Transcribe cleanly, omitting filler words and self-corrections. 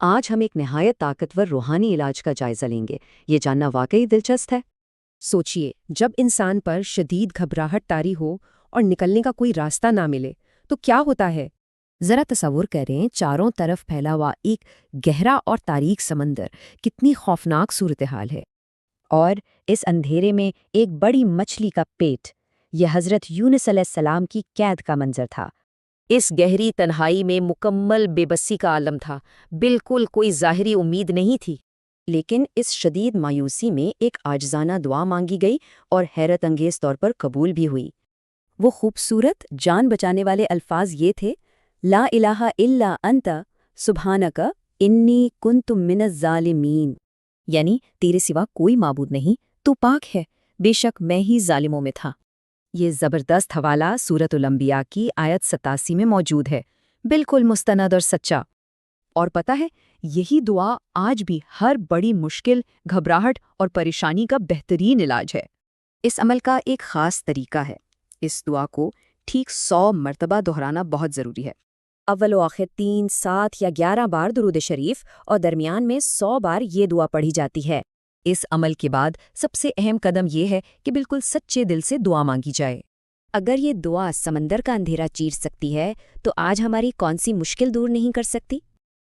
آج ہم ایک نہایت طاقتور روحانی علاج کا جائزہ لیں گے۔ یہ جاننا واقعی دلچسپ ہے۔ سوچئے، جب انسان پر شدید گھبراہٹ طاری ہو اور نکلنے کا کوئی راستہ نہ ملے تو کیا ہوتا ہے؟ ذرا تصور کریں، چاروں طرف پھیلا ہوا ایک گہرا اور تاریک سمندر، کتنی خوفناک صورتحال ہے۔ اور اس اندھیرے میں ایک بڑی مچھلی کا پیٹ، یہ حضرت یونس علیہ السلام کی قید کا منظر تھا۔ اس گہری تنہائی میں مکمل بے بسی کا عالم تھا، بالکل کوئی ظاہری امید نہیں تھی۔ لیکن اس شدید مایوسی میں ایک عاجزانہ دعا مانگی گئی اور حیرت انگیز طور پر قبول بھی ہوئی۔ وہ خوبصورت جان بچانے والے الفاظ یہ تھے، لا الہ الا انت سبحانک انی کنت من الظالمین، یعنی تیرے سوا کوئی معبود نہیں، تو پاک ہے، بے شک میں ہی ظالموں میں تھا۔ یہ زبردست حوالہ سورۃ الانبیاء کی آیت 87 میں موجود ہے، بالکل مستند اور سچا۔ اور پتہ ہے، یہی دعا آج بھی ہر بڑی مشکل، گھبراہٹ اور پریشانی کا بہترین علاج ہے۔ اس عمل کا ایک خاص طریقہ ہے۔ اس دعا کو ٹھیک 100 مرتبہ دہرانا بہت ضروری ہے۔ اول و آخر 3، 7 یا 11 بار درود شریف اور درمیان میں 100 بار یہ دعا پڑھی جاتی ہے۔ اس عمل کے بعد سب سے اہم قدم یہ ہے کہ بالکل سچے دل سے دعا مانگی جائے۔ اگر یہ دعا سمندر کا اندھیرا چیر سکتی ہے تو آج ہماری کون سی مشکل دور نہیں کر سکتی؟